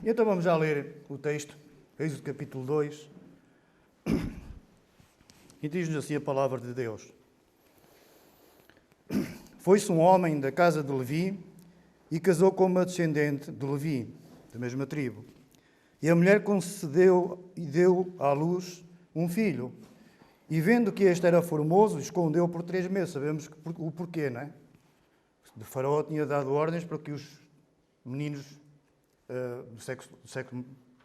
Então vamos já ler o texto, Êxodo capítulo 2, e diz-nos assim a palavra de Deus. Foi-se um homem da casa de Levi e casou com uma descendente de Levi, da mesma tribo. E a mulher concedeu e deu à luz um filho. E vendo que este era formoso, escondeu por 3 meses. Sabemos o porquê, não é? O faraó tinha dado ordens para que os meninos do sexo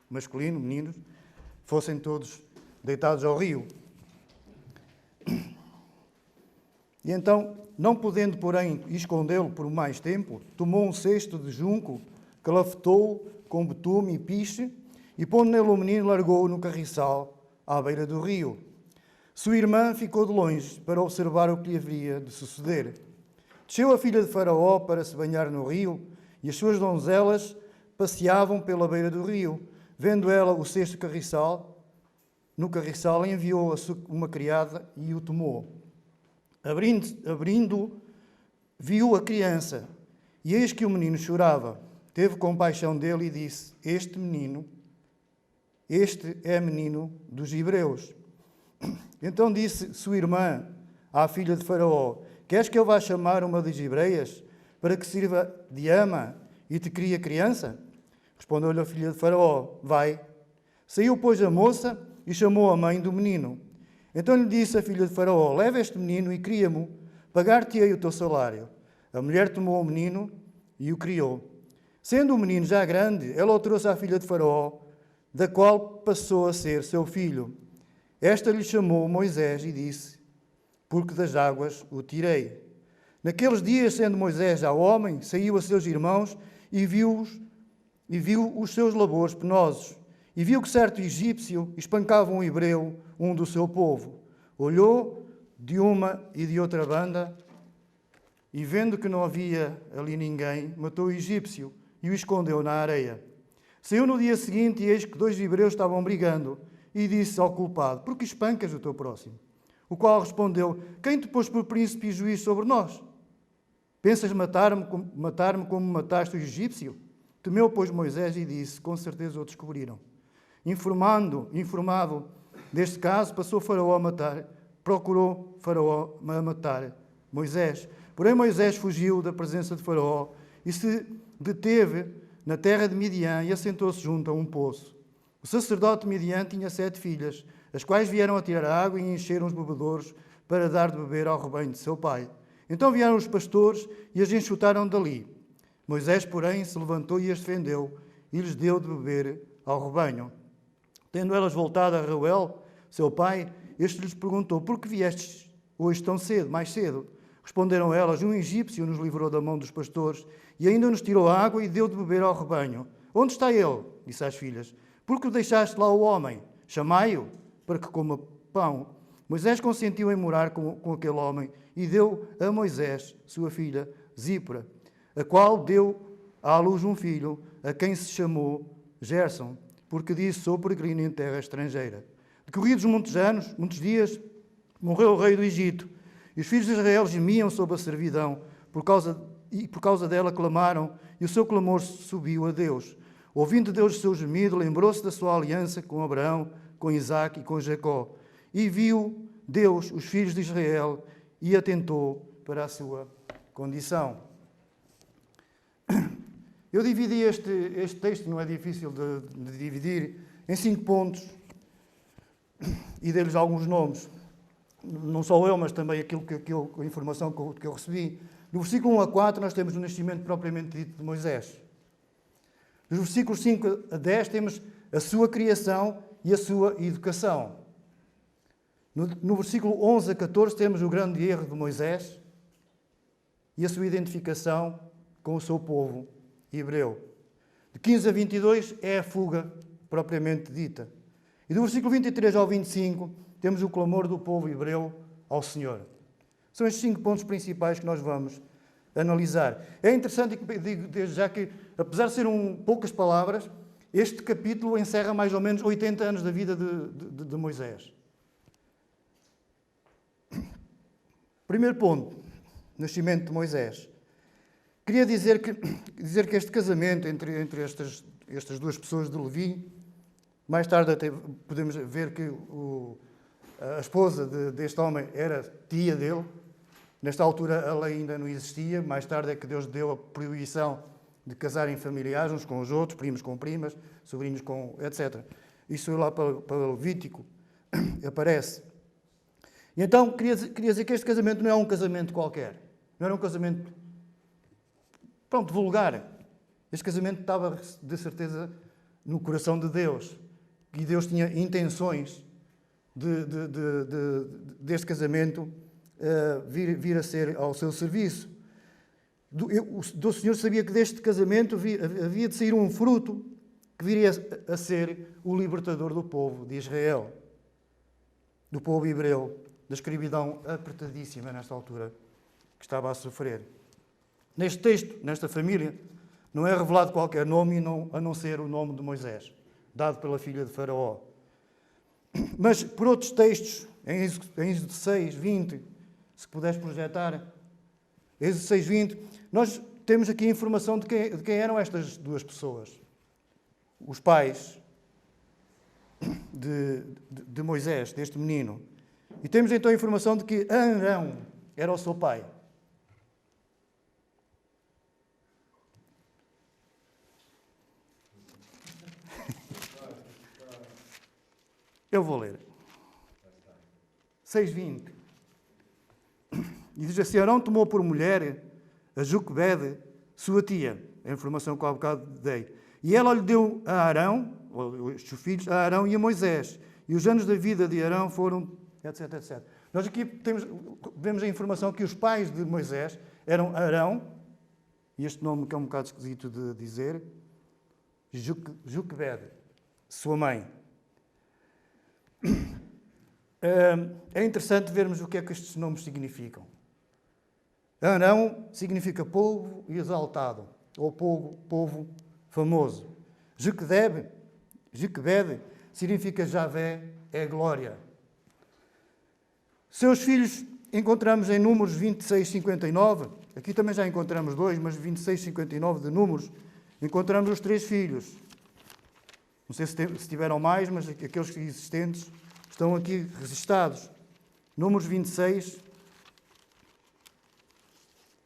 masculino, meninos, fossem todos deitados ao rio. E então, não podendo, porém, escondê-lo por mais tempo, tomou um cesto de junco, calafetou com betume e piche, e pondo nele o menino, largou-o no carriçal à beira do rio. Sua irmã ficou de longe para observar o que lhe haveria de suceder. Desceu a filha de Faraó para se banhar no rio, e as suas donzelas passeavam pela beira do rio. Vendo ela o cesto no carriçal enviou uma criada e o tomou. Abrindo, viu a criança, e eis que o menino chorava. Teve compaixão dele e disse: Este é menino dos hebreus. Então disse sua irmã à filha de Faraó: Queres que eu vá chamar uma das hebreias para que sirva de ama e te crie a criança? Respondeu-lhe a filha de Faraó: Vai. Saiu, pois, a moça e chamou a mãe do menino. Então lhe disse a filha de Faraó: Leva este menino e cria-mo, pagar-te-ei o teu salário. A mulher tomou o menino e o criou. Sendo o menino já grande, ela o trouxe à filha de Faraó, da qual passou a ser seu filho. Esta lhe chamou Moisés e disse: Porque das águas o tirei. Naqueles dias, sendo Moisés já homem, saiu a seus irmãos e viu os seus labores penosos. E viu que certo egípcio espancava um hebreu, um do seu povo. Olhou de uma e de outra banda, e vendo que não havia ali ninguém, matou o egípcio e o escondeu na areia. Saiu no dia seguinte, e eis que 2 hebreus estavam brigando, e disse ao culpado: Por que espancas o teu próximo? O qual respondeu: Quem te pôs por príncipe e juiz sobre nós? Pensas matar-me como mataste o egípcio? Temeu, pois, Moisés e disse: Com certeza o descobriram. Informado deste caso, procurou Faraó a matar Moisés. Porém, Moisés fugiu da presença de Faraó e se deteve na terra de Midian e assentou-se junto a um poço. O sacerdote de Midian tinha 7 filhas, as quais vieram a tirar água e encheram os bebedouros para dar de beber ao rebanho de seu pai. Então vieram os pastores e as enxutaram dali. Moisés, porém, se levantou e as defendeu e lhes deu de beber ao rebanho. Tendo elas voltado a Reuel, seu pai, este lhes perguntou: Por que viestes hoje tão cedo, mais cedo? Responderam elas: Um egípcio nos livrou da mão dos pastores e ainda nos tirou a água e deu de beber ao rebanho. Onde está ele? Disse às filhas. Por que deixaste lá o homem? Chamai-o para que coma pão. Moisés consentiu em morar com aquele homem e deu a Moisés, sua filha, Zípora, a qual deu à luz um filho, a quem se chamou Gerson, porque disse: Sou peregrino em terra estrangeira. Decorridos muitos dias, morreu o rei do Egito, e os filhos de Israel gemiam sob a servidão, por causa dela clamaram, e o seu clamor subiu a Deus. Ouvindo Deus o seu gemido, lembrou-se da sua aliança com Abraão, com Isaque e com Jacó. E viu Deus os filhos de Israel e atentou para a sua condição. Eu dividi este texto, não é difícil de dividir, em 5 pontos e dei-lhes alguns nomes. Não só eu, mas também a informação que eu recebi. No versículo 1 a 4 nós temos o nascimento propriamente dito de Moisés. Nos versículos 5 a 10 temos a sua criação e a sua educação. No versículo 11 a 14 temos o grande erro de Moisés e a sua identificação com o seu povo hebreu. De 15 a 22 é a fuga propriamente dita. E do versículo 23 ao 25 temos o clamor do povo hebreu ao Senhor. São estes 5 pontos principais que nós vamos analisar. É interessante, digo desde já, que, apesar de ser poucas palavras, este capítulo encerra mais ou menos 80 anos da vida de Moisés. Primeiro ponto, nascimento de Moisés. Queria dizer que este casamento entre estas duas pessoas de Levi. Mais tarde até podemos ver que a esposa deste homem era tia dele. Nesta altura a lei ainda não existia. Mais tarde é que Deus deu a proibição de casarem familiares uns com os outros, primos com primas, sobrinhos com etc. Isso lá para Levítico aparece. E então queria dizer que este casamento não é um casamento qualquer. Não era um casamento, pronto, vulgar. Este casamento estava, de certeza, no coração de Deus. E Deus tinha intenções deste casamento vir a ser ao seu serviço. O Senhor sabia que deste casamento havia de sair um fruto que viria a ser o libertador do povo de Israel, do povo hebreu, da escravidão apertadíssima nesta altura que estava a sofrer. Neste texto, nesta família, não é revelado qualquer nome a não ser o nome de Moisés, dado pela filha de Faraó. Mas por outros textos, em Êxodo 6, 20, se puderes projetar, Êxodo 6, 20, nós temos aqui a informação de quem eram estas duas pessoas. Os pais de Moisés, deste menino. E temos então a informação de que Arão era o seu pai. Eu vou ler. 6:20. E diz assim: Arão tomou por mulher a Joquebede, sua tia. A informação que há bocado dei. E ela lhe deu a Arão, os seus filhos, a Arão e a Moisés. E os anos da vida de Arão foram, etc, etc. Nós aqui vemos a informação que os pais de Moisés eram Arão, e este nome que é um bocado esquisito de dizer, Joquebede, sua mãe. É interessante vermos o que é que estes nomes significam. Arão significa povo exaltado, ou povo famoso. Joquebede significa Javé é glória. Seus filhos encontramos em Números 26, 59. Aqui também já encontramos dois, mas 26, 59 de Números, encontramos os 3 filhos. Não sei se tiveram mais, mas aqueles existentes estão aqui registados. Números 26,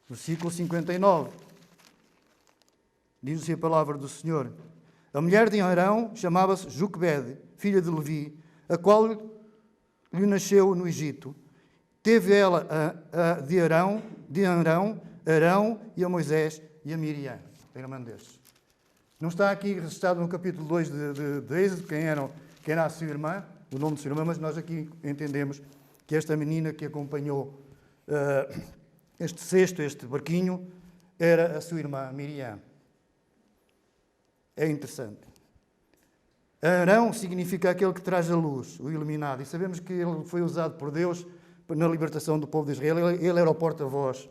versículo 59. Diz assim a palavra do Senhor. A mulher de Arão chamava-se Joquebede, filha de Levi, a qual lhe nasceu no Egito. Teve ela de Arão e a Moisés e a Miriam, a irmã destes. Não está aqui registrado no capítulo 2 de Êxodo quem era a sua irmã, o nome de sua irmã, mas nós aqui entendemos que esta menina que acompanhou este cesto, este barquinho, era a sua irmã Miriam. É interessante. Arão significa aquele que traz a luz, o iluminado. E sabemos que ele foi usado por Deus na libertação do povo de Israel. Ele era o porta-voz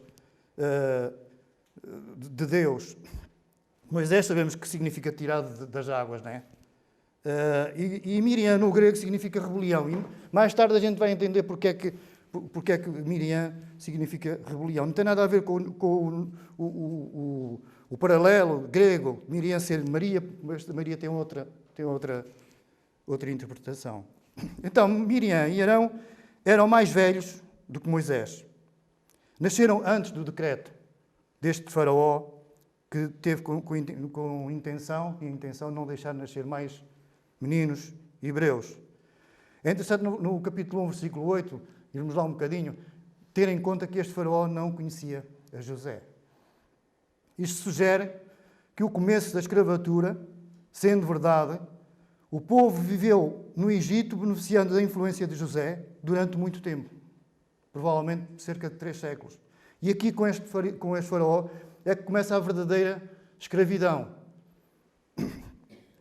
de Deus. Moisés sabemos que significa tirado das águas, não é? E Miriam no grego significa rebelião. E mais tarde a gente vai entender porque é que Miriam significa rebelião. Não tem nada a ver com o paralelo grego, Miriam ser Maria, mas Maria tem outra interpretação. Então, Miriam e Arão eram mais velhos do que Moisés. Nasceram antes do decreto deste faraó, que teve com intenção de não deixar nascer mais meninos hebreus. É interessante no capítulo 1, versículo 8, irmos lá um bocadinho, ter em conta que este faraó não conhecia a José. Isto sugere que o começo da escravatura, sendo verdade, o povo viveu no Egito beneficiando da influência de José durante muito tempo. Provavelmente cerca de 3 séculos. E aqui com este faraó é que começa a verdadeira escravidão.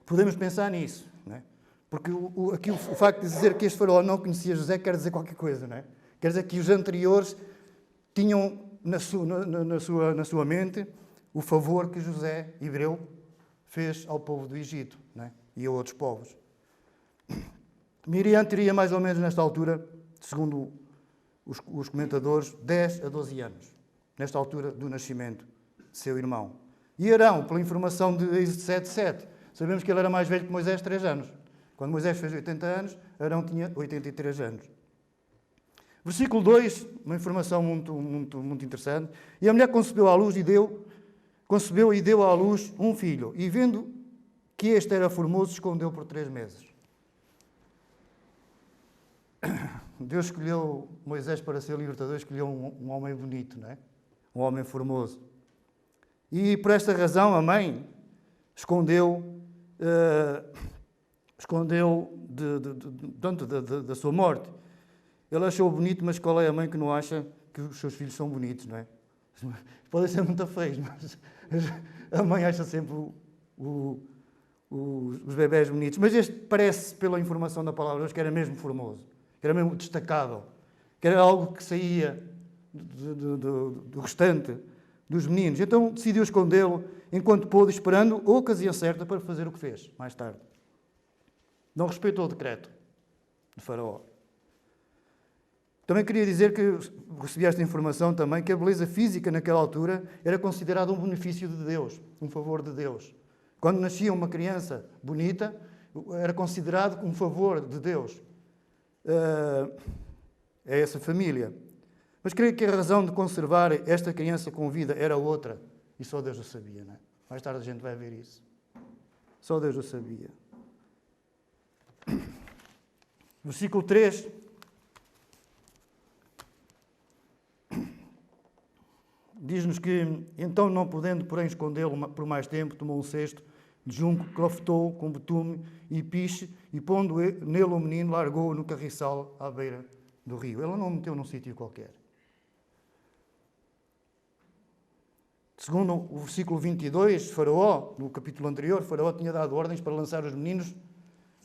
Podemos pensar nisso, não é? Porque aqui o facto de dizer que este faraó não conhecia José quer dizer qualquer coisa, não é? Quer dizer que os anteriores tinham na sua mente o favor que José, hebreu, fez ao povo do Egito, não é? E a outros povos. Miriam teria mais ou menos nesta altura, segundo os comentadores, 10 a 12 anos, nesta altura do nascimento de seu irmão. E Arão, pela informação de Êxodo 7:7, Sabemos que ele era mais velho que Moisés, 3 anos. Quando Moisés fez 80 anos, Arão tinha 83 anos. Versículo 2, uma informação muito interessante. E a mulher concebeu e deu à luz um filho. E vendo que este era formoso, escondeu por 3 meses. Deus escolheu Moisés para ser libertador, escolheu um homem bonito, não é? Um homem formoso. E por esta razão a mãe escondeu da sua morte. Ele achou bonito, mas qual é a mãe que não acha que os seus filhos são bonitos, não é? Podem ser muito feios, mas a mãe acha sempre os bebés bonitos. Mas este parece, pela informação da palavra de Deus, que era mesmo formoso, que era mesmo destacável, que era algo que saía do restante dos meninos. Então decidiu escondê-lo enquanto pôde, esperando a ocasião certa para fazer o que fez mais tarde. Não respeitou o decreto de Faraó. Também queria dizer que recebi esta informação também, que a beleza física naquela altura era considerada um benefício de Deus, um favor de Deus. Quando nascia uma criança bonita, era considerado um favor de Deus a essa família. Mas creio que a razão de conservar esta criança com vida era outra, e só Deus o sabia, não é? Mais tarde a gente vai ver isso. Só Deus o sabia. Versículo 3. Diz-nos que, então, não podendo, porém, escondê-lo por mais tempo, tomou um cesto de junco, clafetou com betume e piche, e pondo nele o menino, largou-o no carriçal à beira do rio. Ela não o meteu num sítio qualquer. Segundo o versículo 22, Faraó, no capítulo anterior, Faraó tinha dado ordens para lançar os meninos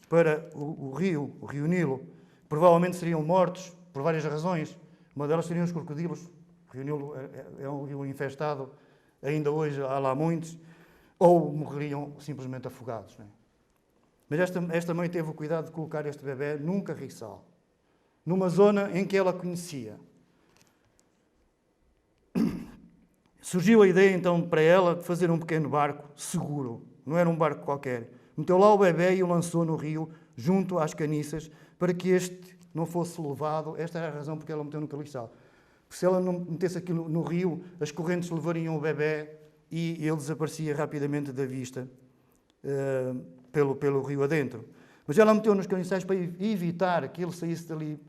para o rio Nilo. Provavelmente seriam mortos por várias razões. Uma delas seriam os crocodilos. O rio Nilo é um rio infestado, ainda hoje há lá muitos, ou morreriam simplesmente afogados. Não é? Mas esta mãe teve o cuidado de colocar este bebê num carriçal, numa zona em que ela conhecia. Surgiu a ideia, então, para ela de fazer um pequeno barco seguro. Não era um barco qualquer. Meteu lá o bebê e o lançou no rio, junto às caniças, para que este não fosse levado. Esta era a razão porque ela meteu no carriçal. Porque se ela não metesse aquilo no rio, as correntes levariam o bebê e ele desaparecia rapidamente da vista pelo rio adentro. Mas ela meteu nos caniçais para evitar que ele saísse dali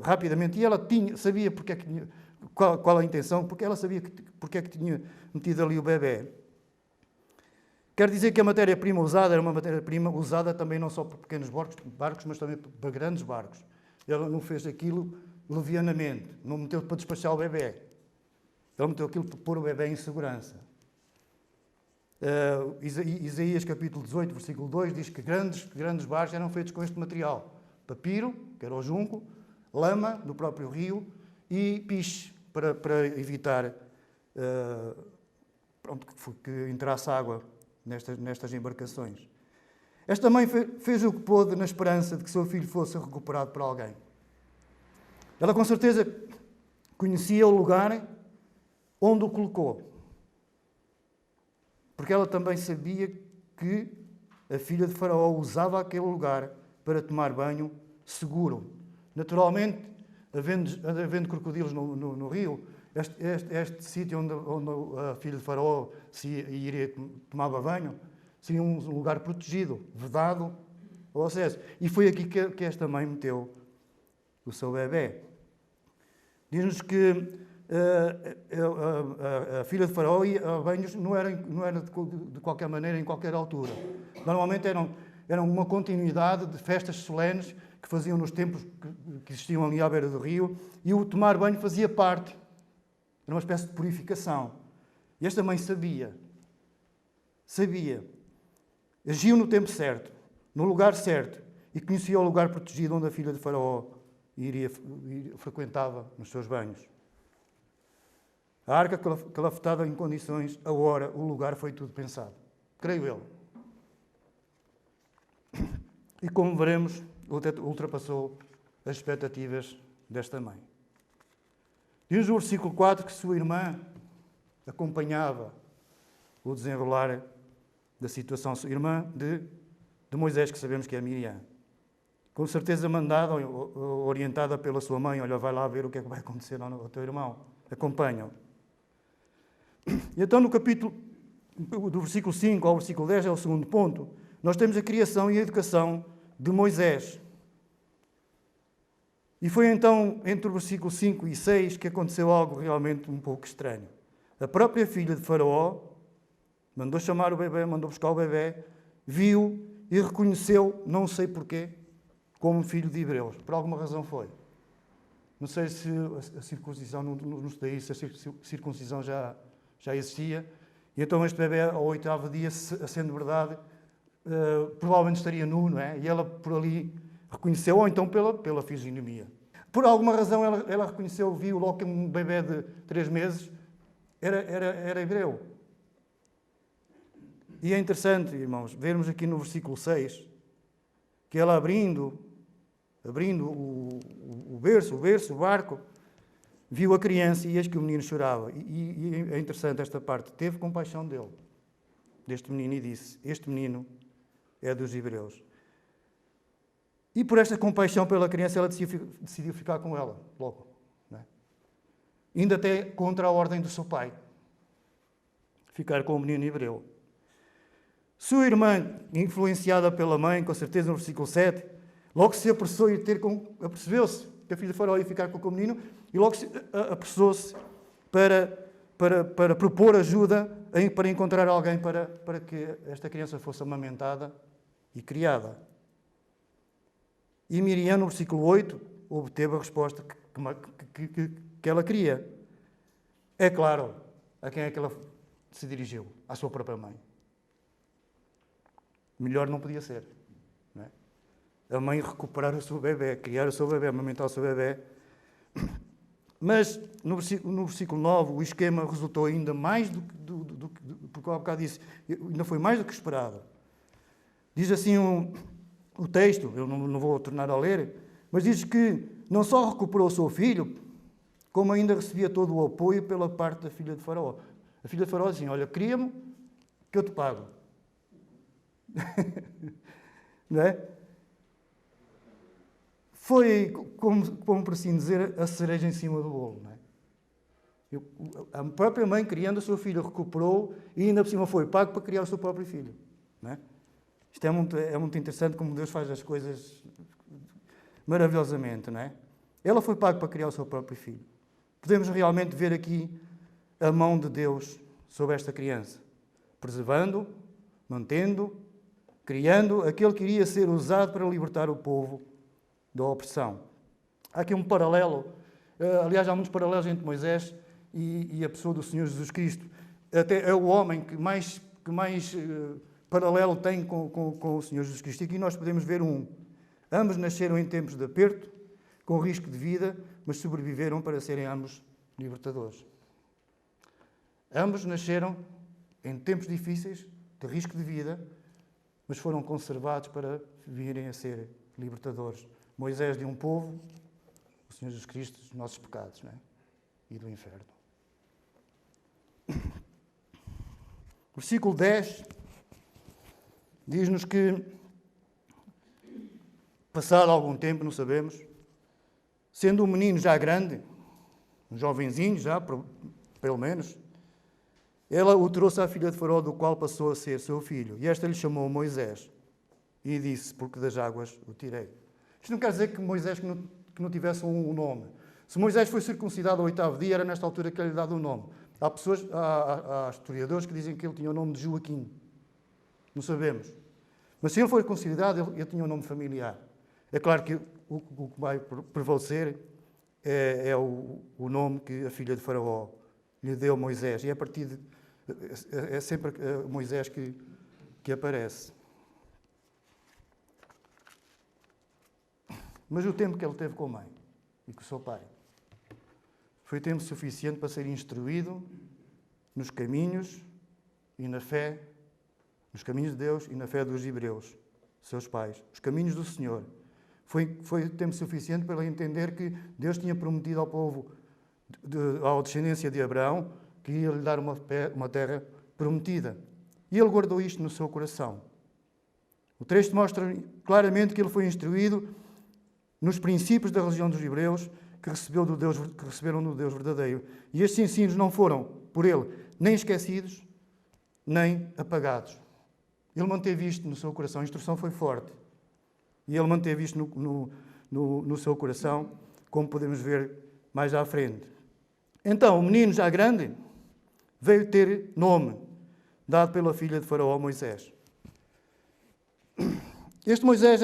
rapidamente. E ela sabia porque é que tinha, qual a intenção, porque ela sabia porque é que tinha metido ali o bebê. Quer dizer que a matéria-prima usada era uma matéria-prima usada também não só por pequenos barcos, mas também para grandes barcos. Ela não fez aquilo levianamente, não meteu para despachar o bebê. Ela meteu aquilo para pôr o bebê em segurança. Isaías capítulo 18, versículo 2, diz que grandes barcos eram feitos com este material. Papiro, que era o junco, lama do próprio rio e piche, para evitar que entrasse água nestas embarcações. Esta mãe fez o que pôde na esperança de que seu filho fosse recuperado por alguém. Ela com certeza conhecia o lugar onde o colocou. Porque ela também sabia que a filha de Faraó usava aquele lugar para tomar banho seguro. Naturalmente, havendo crocodilos no rio, este sítio onde a filha de Faraó tomava banho, seria um lugar protegido, vedado ao acesso. E foi aqui que esta mãe meteu o seu bebê. Diz-nos que a filha de Faraó ia a banhos não era de qualquer maneira, em qualquer altura. Normalmente eram uma continuidade de festas solenes que faziam nos templos que existiam ali à beira do rio, e o tomar banho fazia parte. Era uma espécie de purificação. E esta mãe sabia, agiu no tempo certo, no lugar certo, e conhecia o lugar protegido onde a filha de Faraó frequentava nos seus banhos. A arca calafetada em condições, a hora, o lugar, foi tudo pensado. Creio eu. E como veremos, ultrapassou as expectativas desta mãe. Diz o versículo 4 que sua irmã acompanhava o desenrolar da situação, irmã de Moisés, que sabemos que é Miriam. Com certeza mandada ou orientada pela sua mãe, olha, vai lá ver o que é que vai acontecer ao teu irmão. Acompanha-o. E então no capítulo, do versículo 5 ao versículo 10, é o segundo ponto, nós temos a criação e a educação de Moisés. E foi então, entre o versículo 5 e 6, que aconteceu algo realmente um pouco estranho. A própria filha de Faraó mandou chamar o bebê, mandou buscar o bebê, viu e reconheceu, não sei porquê, como filho de Hebreus. Por alguma razão foi. Não sei se a circuncisão, não sei se a circuncisão já existia. E então este bebê, ao 8º dia, sendo verdade, provavelmente estaria nu, não é? E ela por ali reconheceu, ou então pela fisionomia. Por alguma razão ela reconheceu, viu logo que um bebê de 3 meses era hebreu. E é interessante, irmãos, vermos aqui no versículo 6, que ela abrindo o berço, o barco, viu a criança e eis que o menino chorava. E é interessante esta parte. Teve compaixão deste menino, e disse, este menino é dos hebreus. E por esta compaixão pela criança, ela decidiu ficar com ela, logo. Não é? Indo até contra a ordem do seu pai. Ficar com o menino hebreu. Sua irmã, influenciada pela mãe, com certeza no versículo 7, logo se apressou e apercebeu-se que a filha de Faraó ia ficar com o menino, e logo se apressou-se para propor ajuda, para encontrar alguém para que esta criança fosse amamentada e criada. E Miriam, no versículo 8, obteve a resposta que ela queria. É claro, a quem é que ela se dirigiu? À sua própria mãe. Melhor não podia ser. Não é? A mãe recuperar o seu bebê, criar o seu bebê, amamentar o seu bebê. Mas, no versículo 9, o esquema resultou ainda mais do que porque há bocado disse, ainda foi mais do que esperado. Diz assim o texto, eu não vou tornar a ler, mas diz que não só recuperou o seu filho, como ainda recebia todo o apoio pela parte da filha de Faraó. A filha de Faraó dizia, olha, cria-me que eu te pago. Não é? Foi, como por assim dizer, a cereja em cima do bolo. Não é? A própria mãe, criando o seu filho, recuperou e ainda por cima foi pago para criar o seu próprio filho. Não é? Isto é muito interessante como Deus faz as coisas maravilhosamente, não é? Ela foi paga para criar o seu próprio filho. Podemos realmente ver aqui a mão de Deus sobre esta criança, preservando, mantendo, criando aquele que iria ser usado para libertar o povo da opressão. Há aqui um paralelo, aliás, há muitos paralelos entre Moisés e a pessoa do Senhor Jesus Cristo. Até é o homem que mais paralelo tem com o Senhor Jesus Cristo. E aqui nós podemos ver ambos nasceram em tempos de aperto, com risco de vida, mas sobreviveram para serem ambos libertadores. Ambos nasceram em tempos difíceis, de risco de vida, mas foram conservados para virem a ser libertadores. Moisés de um povo, o Senhor Jesus Cristo dos nossos pecados, não é? E do inferno. Versículo 10 diz-nos que, passado algum tempo, não sabemos, sendo um menino já grande, um jovenzinho já, pelo menos, ela o trouxe à filha de Faraó, do qual passou a ser seu filho. E esta lhe chamou Moisés. E disse, porque das águas o tirei. Isto não quer dizer que Moisés que não tivesse um nome. Se Moisés foi circuncidado ao 8º dia, era nesta altura que ele lhe dado um nome. Há historiadores que dizem que ele tinha o nome de Joaquim. Não sabemos. Mas se ele foi considerado, ele tinha um nome familiar. É claro que o que vai prevalecer é o nome que a filha de Faraó lhe deu a Moisés. E é a partir de... É sempre Moisés que aparece. Mas o tempo que ele teve com a mãe e com o seu pai foi tempo suficiente para ser instruído nos caminhos e na fé, nos caminhos de Deus e na fé dos hebreus, seus pais, os caminhos do Senhor. Foi tempo suficiente para ele entender que Deus tinha prometido ao povo, à descendência de Abraão, que ia lhe dar uma terra prometida. e ele guardou isto no seu coração. O texto mostra claramente que ele foi instruído nos princípios da religião dos hebreus que receberam do Deus verdadeiro. E estes ensinos não foram, por ele, nem esquecidos, nem apagados. Ele manteve isto no seu coração. A instrução foi forte. E ele manteve isto no seu coração, como podemos ver mais à frente. Então, o menino já grande veio ter nome, dado pela filha de Faraó, Moisés. Este Moisés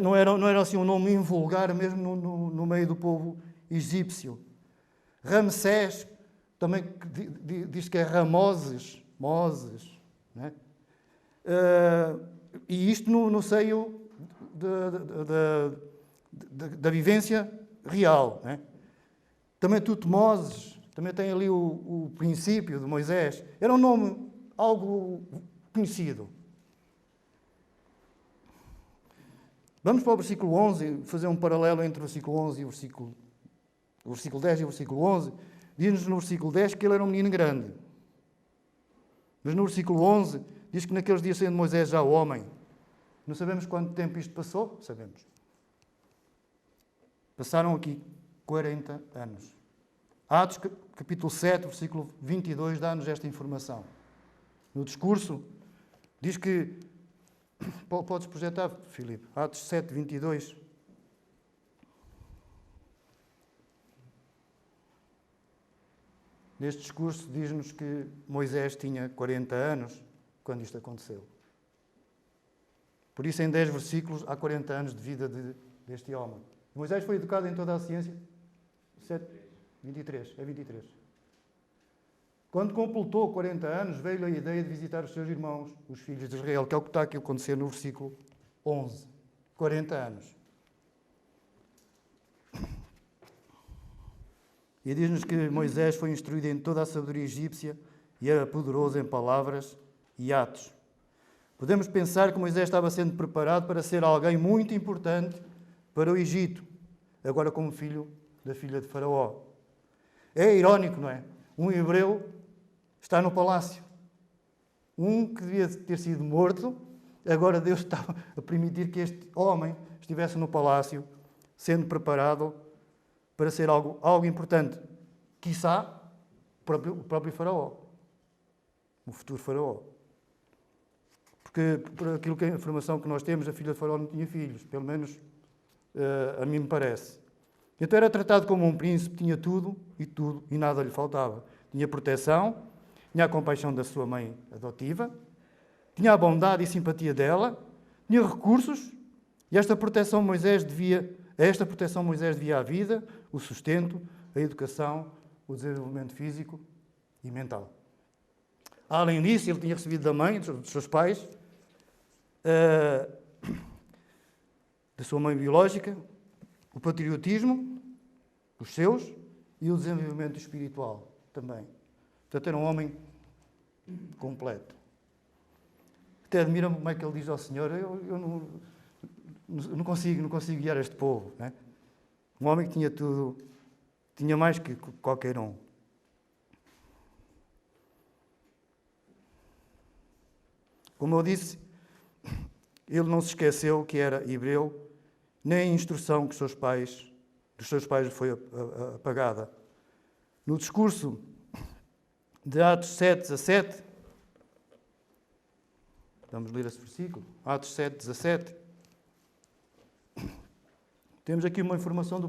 não era assim um nome invulgar, mesmo no meio do povo egípcio. Ramsés, também diz que é Ramoses, Moses, né? E isto no seio da vivência real, né? Também Tutmoses, também tem ali o princípio de Moisés. Era um nome algo conhecido. Vamos para o versículo 11, fazer um paralelo entre o versículo 11 e o versículo 10 e o versículo 11. Diz-nos no versículo 10 que ele era um menino grande. Mas no versículo 11 diz que naqueles dias, sendo Moisés já homem. Não sabemos quanto tempo isto passou? Sabemos. Passaram aqui 40 anos. Atos, capítulo 7, versículo 22, dá-nos esta informação. No discurso, diz que... Podes projetar, Filipe? Atos 7, 22. Neste discurso diz-nos que Moisés tinha 40 anos quando isto aconteceu. Por isso, em 10 versículos, há 40 anos de vida deste homem. Moisés foi educado em toda a ciência? 23. É 23. Quando completou 40 anos, veio-lhe a ideia de visitar os seus irmãos, os filhos de Israel, que é o que está aqui a acontecer no versículo 11. 40 anos. E diz-nos que Moisés foi instruído em toda a sabedoria egípcia e era poderoso em palavras e atos. Podemos pensar que Moisés estava sendo preparado para ser alguém muito importante para o Egito, agora como filho da filha de Faraó. É irónico, não é? Um hebreu está no palácio. Um que devia ter sido morto, agora Deus estava a permitir que este homem estivesse no palácio, sendo preparado para ser algo importante. Quiçá o próprio Faraó. O futuro Faraó. Porque, por aquilo que a informação que nós temos, a filha de Faraó não tinha filhos. Pelo menos a mim me parece. Então era tratado como um príncipe, tinha tudo, e nada lhe faltava. Tinha proteção, tinha a compaixão da sua mãe adotiva, tinha a bondade e simpatia dela, tinha recursos, e a esta proteção Moisés devia a vida, o sustento, a educação, o desenvolvimento físico e mental. Além disso, ele tinha recebido da mãe, dos seus pais, da sua mãe biológica, o patriotismo, os seus, e o desenvolvimento espiritual também. Portanto, era um homem completo. Até admira-me como é que ele diz ao Senhor, eu não consigo guiar este povo. Né? Um homem que tinha tudo, tinha mais que qualquer um. Como eu disse, ele não se esqueceu que era hebreu, nem a instrução que dos seus pais foi apagada. No discurso de Atos 7, 17, vamos ler esse versículo, Atos 7, 17, temos aqui uma informação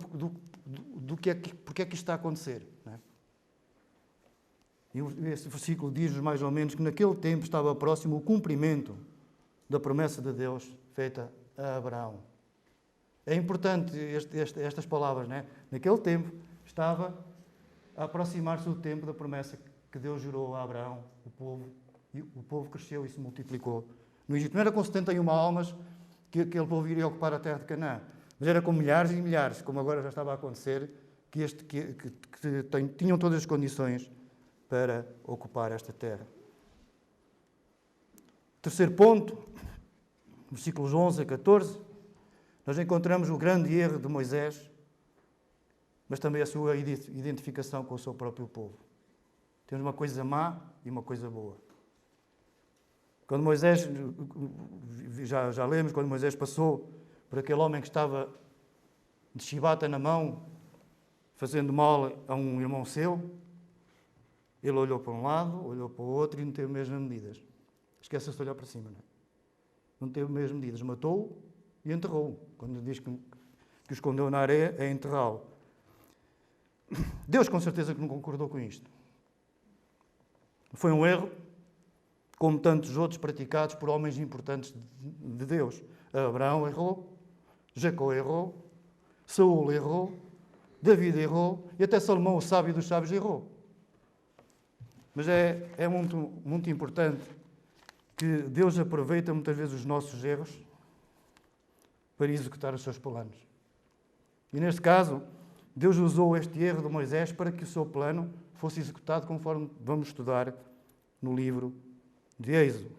porque é que isto está a acontecer. Não é? E esse versículo diz-nos mais ou menos que naquele tempo estava próximo o cumprimento da promessa de Deus feita a Abraão. É importante estas palavras, não é? Naquele tempo estava a aproximar-se o tempo da promessa que Deus jurou a Abraão, e o povo cresceu e se multiplicou no Egito. Não era com 71 almas que aquele povo iria ocupar a terra de Canaã, mas era com milhares e milhares, como agora já estava a acontecer, que tinham todas as condições para ocupar esta terra. Terceiro ponto, versículos 11 a 14, nós encontramos o grande erro de Moisés, mas também a sua identificação com o seu próprio povo. Temos uma coisa má e uma coisa boa. Quando Moisés, já lemos, quando Moisés passou por aquele homem que estava de chibata na mão, fazendo mal a um irmão seu, ele olhou para um lado, olhou para o outro e não teve mesmo medidas. Esquece-se de olhar para cima, não é? Não teve mesmo medidas. Matou-o e enterrou-o. Quando diz que o escondeu na areia, é enterrá-lo. Deus, com certeza, que não concordou com isto. Foi um erro, como tantos outros praticados por homens importantes de Deus. Abraão errou, Jacó errou, Saúl errou, David errou e até Salomão, o sábio dos sábios, errou. Mas é muito, muito importante que Deus aproveita muitas vezes os nossos erros para executar os seus planos. E neste caso, Deus usou este erro de Moisés para que o seu plano fosse executado conforme vamos estudar no livro de Êxodo.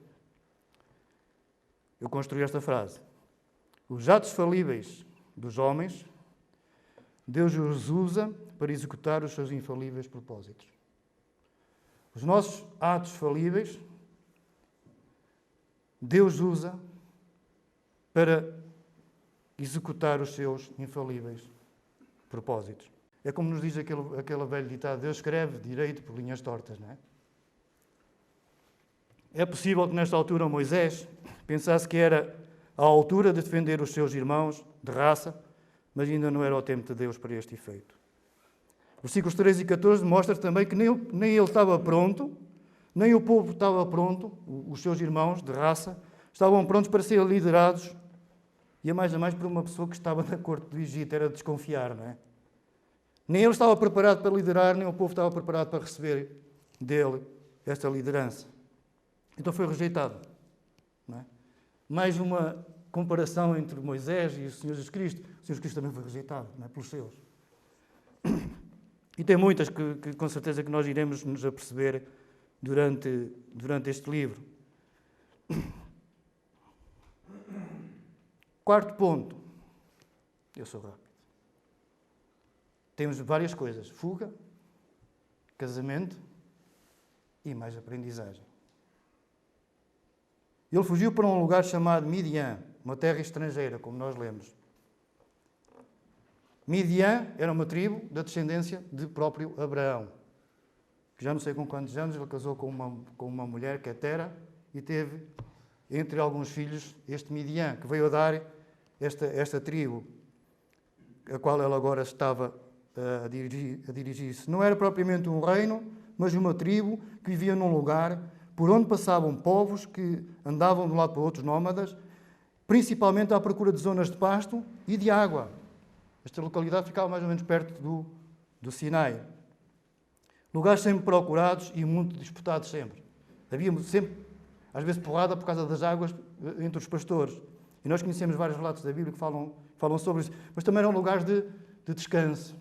Eu construí esta frase. Os atos falíveis dos homens, Deus os usa para executar os seus infalíveis propósitos. Os nossos atos falíveis, Deus usa para executar os seus infalíveis propósitos. É como nos diz aquele velho ditado, Deus escreve direito por linhas tortas, não é? É possível que nesta altura Moisés pensasse que era à altura de defender os seus irmãos de raça, mas ainda não era o tempo de Deus para este efeito. Versículos 13 e 14 mostra também que nem ele estava pronto, nem o povo estava pronto, os seus irmãos de raça, estavam prontos para serem liderados, e a mais por uma pessoa que estava na corte do Egito, era de desconfiar, não é? Nem ele estava preparado para liderar, nem o povo estava preparado para receber dele esta liderança. Então foi rejeitado. Não é? Mais uma comparação entre Moisés e o Senhor Jesus Cristo. O Senhor Jesus Cristo também foi rejeitado, não é? Pelos seus. E tem muitas que com certeza que nós iremos nos aperceber durante este livro. Quarto ponto. Eu sou rápido. Temos várias coisas. Fuga, casamento e mais aprendizagem. Ele fugiu para um lugar chamado Midian, uma terra estrangeira, como nós lemos. Midian era uma tribo da descendência de próprio Abraão, que já não sei com quantos anos ele casou com uma mulher que é Tera e teve, entre alguns filhos, este Midian, que veio a dar esta tribo, a qual ela agora estava a dirigir-se. Não era propriamente um reino, mas uma tribo que vivia num lugar por onde passavam povos que andavam de um lado para o outro, nómadas, principalmente à procura de zonas de pasto e de água. Esta localidade ficava mais ou menos perto do Sinai. Lugares sempre procurados e muito disputados sempre. Havia sempre, às vezes, porrada por causa das águas entre os pastores. E nós conhecemos vários relatos da Bíblia que falam sobre isso. Mas também eram lugares de descanso.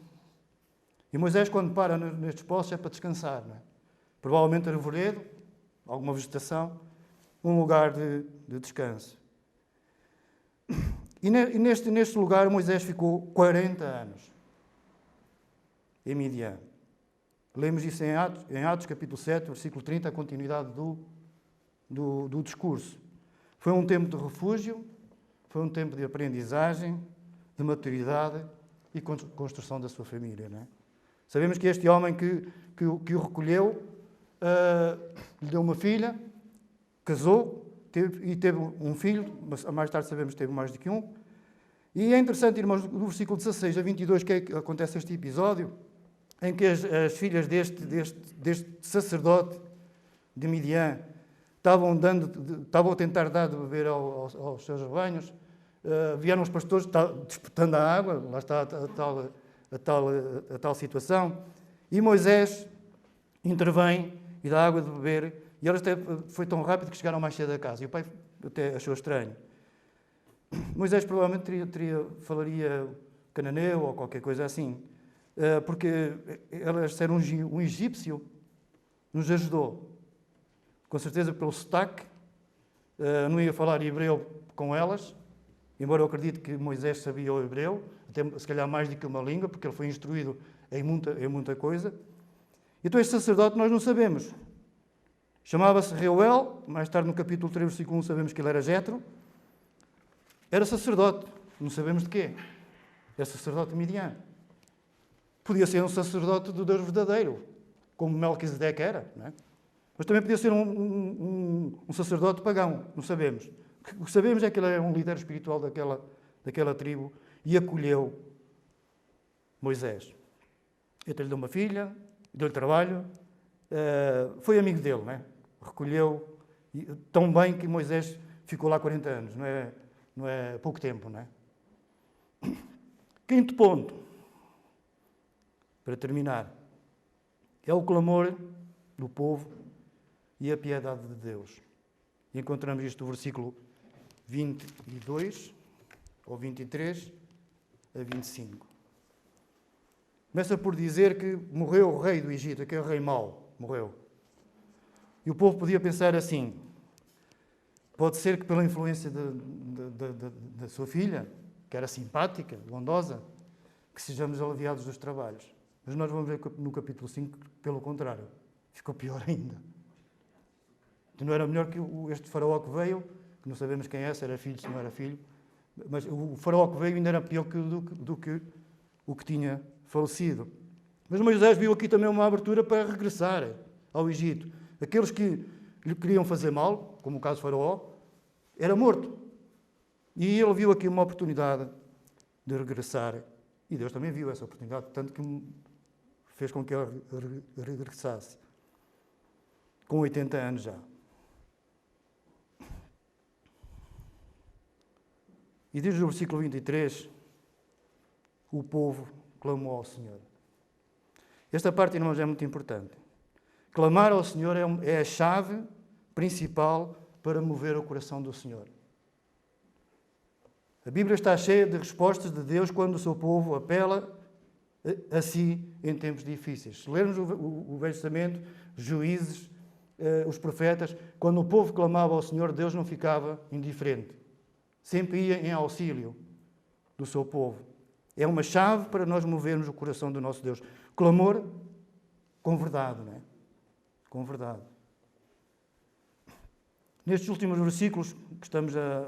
E Moisés, quando para nestes poços, é para descansar. Não é? Provavelmente arvoredo, alguma vegetação, um lugar de descanso. E neste lugar Moisés ficou 40 anos, em Midian. Lemos isso em Atos capítulo 7, versículo 30, a continuidade do discurso. Foi um tempo de refúgio, foi um tempo de aprendizagem, de maturidade e construção da sua família. Não é? Sabemos que este homem que o recolheu, lhe deu uma filha, casou e teve um filho, mas mais tarde sabemos que teve mais do que um. E é interessante, irmãos, do versículo 16 a 22, que acontece este episódio, em que as filhas deste sacerdote de Midian estavam a tentar dar de beber aos seus rebanhos. Vieram os pastores disputando a água, lá está a tal situação. E Moisés intervém e dá água de beber. E elas foi tão rápido que chegaram mais cedo a casa. E o pai até achou estranho. Moisés provavelmente falaria cananeu ou qualquer coisa assim. Porque elas ser um egípcio nos ajudou. Com certeza pelo sotaque. Não ia falar hebreu com elas. Embora eu acredite que Moisés sabia o hebreu. Até se calhar mais do que uma língua. Porque ele foi instruído em muita coisa. Então este sacerdote nós não sabemos. Chamava-se Reuel, mais tarde no capítulo 3, versículo 1, sabemos que ele era Jetro. Era sacerdote, não sabemos de quê. Era sacerdote de Midian. Podia ser um sacerdote do Deus verdadeiro, como Melquisedeque era, não é? Mas também podia ser um sacerdote pagão, não sabemos. O que sabemos é que ele era um líder espiritual daquela tribo e acolheu Moisés. Ele lhe deu uma filha, deu-lhe trabalho, foi amigo dele, não é? Recolheu, tão bem que Moisés ficou lá 40 anos, não é pouco tempo, não é? Quinto ponto, para terminar, é o clamor do povo e a piedade de Deus. E encontramos isto no versículo 22, ou 23, a 25. Começa por dizer que morreu o rei do Egito, aquele rei mau, morreu. E o povo podia pensar assim, pode ser que pela influência da sua filha, que era simpática, bondosa, que sejamos aliviados dos trabalhos. Mas nós vamos ver no capítulo 5, pelo contrário, ficou pior ainda. Não era melhor que este faraó que veio, que não sabemos quem é, se era filho, se não era filho, mas o faraó que veio ainda era pior do que o que tinha falecido. Mas Moisés viu aqui também uma abertura para regressar ao Egito. Aqueles que lhe queriam fazer mal, como o caso do faraó, era morto. E ele viu aqui uma oportunidade de regressar. E Deus também viu essa oportunidade, tanto que fez com que ele regressasse. Com 80 anos já. E diz no versículo 23, o povo clamou ao Senhor. Esta parte, irmãos, é muito importante. Clamar ao Senhor é a chave principal para mover o coração do Senhor. A Bíblia está cheia de respostas de Deus quando o seu povo apela a si em tempos difíceis. Se lermos o Velho Testamento, Juízes, os profetas, quando o povo clamava ao Senhor, Deus não ficava indiferente. Sempre ia em auxílio do seu povo. É uma chave para nós movermos o coração do nosso Deus. Clamor com verdade, não é? Com verdade. Nestes últimos versículos que estamos a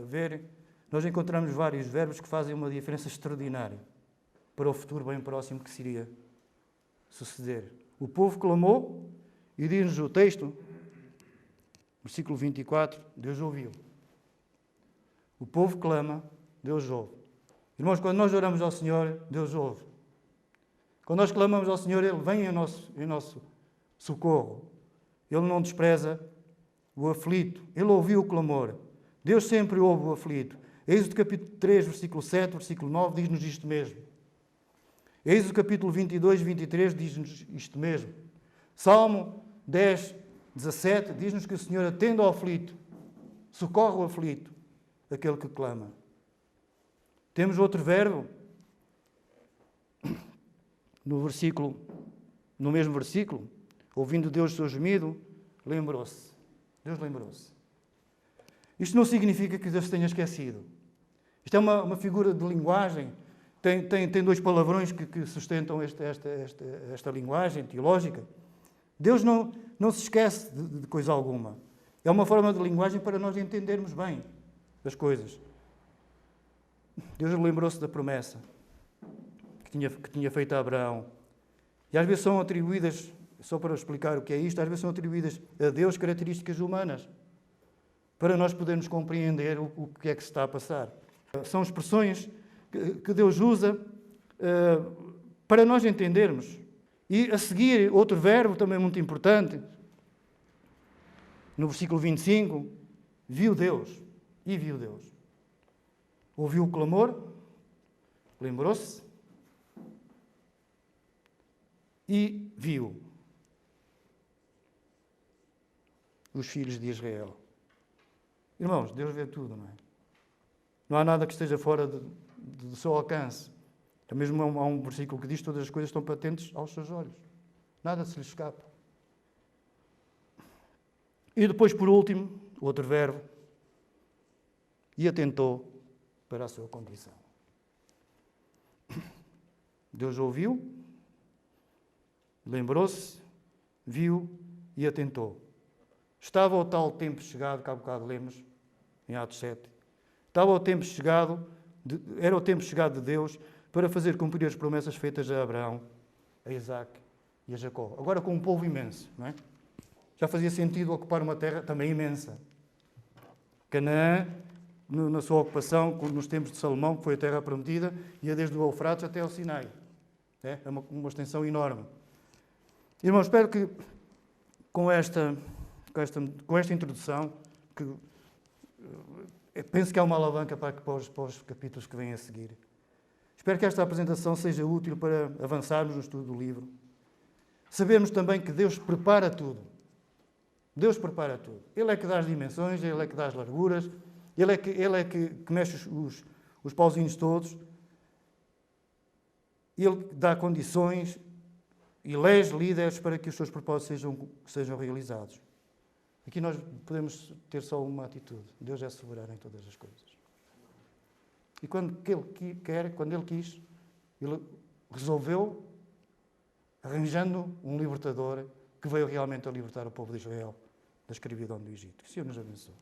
ver, nós encontramos vários verbos que fazem uma diferença extraordinária para o futuro bem próximo que se iria suceder. O povo clamou e diz-nos o texto, versículo 24, Deus ouviu. O povo clama, Deus ouve. Irmãos, quando nós oramos ao Senhor, Deus ouve. Quando nós clamamos ao Senhor, Ele vem em nosso socorro. Ele não despreza o aflito. Ele ouviu o clamor. Deus sempre ouve o aflito. Êxodo capítulo 3, versículo 7, versículo 9, diz-nos isto mesmo. Êxodo capítulo 22, 23, diz-nos isto mesmo. Salmo 10, 17, diz-nos que o Senhor atende ao aflito, socorre o aflito, aquele que clama. Temos outro verbo, no mesmo versículo, ouvindo Deus o seu gemido, lembrou-se. Deus lembrou-se. Isto não significa que Deus se tenha esquecido. Isto é uma figura de linguagem. Tem dois palavrões que sustentam esta linguagem teológica. Deus não se esquece de coisa alguma. É uma forma de linguagem para nós entendermos bem as coisas. Deus lembrou-se da promessa que tinha feito a Abraão. E às vezes são atribuídas, só para explicar o que é isto, às vezes são atribuídas a Deus características humanas, para nós podermos compreender o que é que se está a passar. São expressões que Deus usa para nós entendermos. E a seguir, outro verbo também muito importante, no versículo 25, viu Deus. E viu Deus. Ouviu o clamor, lembrou-se e viu os filhos de Israel. Irmãos, Deus vê tudo, não é? Não há nada que esteja fora do seu alcance. Mesmo há um versículo que diz que todas as coisas estão patentes aos seus olhos. Nada se lhe escapa. E depois, por último, outro verbo, e atentou para a sua condição. Deus ouviu, lembrou-se, viu e atentou. Estava o tal tempo chegado, que há bocado lemos, em Atos 7. Estava o tempo chegado, era o tempo chegado de Deus para fazer cumprir as promessas feitas a Abraão, a Isaac e a Jacó. Agora com um povo imenso, não é? Já fazia sentido ocupar uma terra também imensa. Canaã, na sua ocupação, nos tempos de Salomão, que foi a terra prometida, ia desde o Eufrates até ao Sinai. É uma extensão enorme. Irmãos, espero que com esta introdução, que penso que é uma alavanca para os capítulos que vêm a seguir. Espero que esta apresentação seja útil para avançarmos no estudo do livro. Sabemos também que Deus prepara tudo. Deus prepara tudo. Ele é que dá as dimensões, Ele é que dá as larguras, Ele é que mexe os pauzinhos todos. Ele dá condições e elege líderes para que os seus propósitos sejam realizados. Aqui nós podemos ter só uma atitude. Deus é soberano em todas as coisas. E quando Ele quis, Ele resolveu, arranjando um libertador que veio realmente a libertar o povo de Israel da escravidão do Egito. Que o Senhor nos abençoe.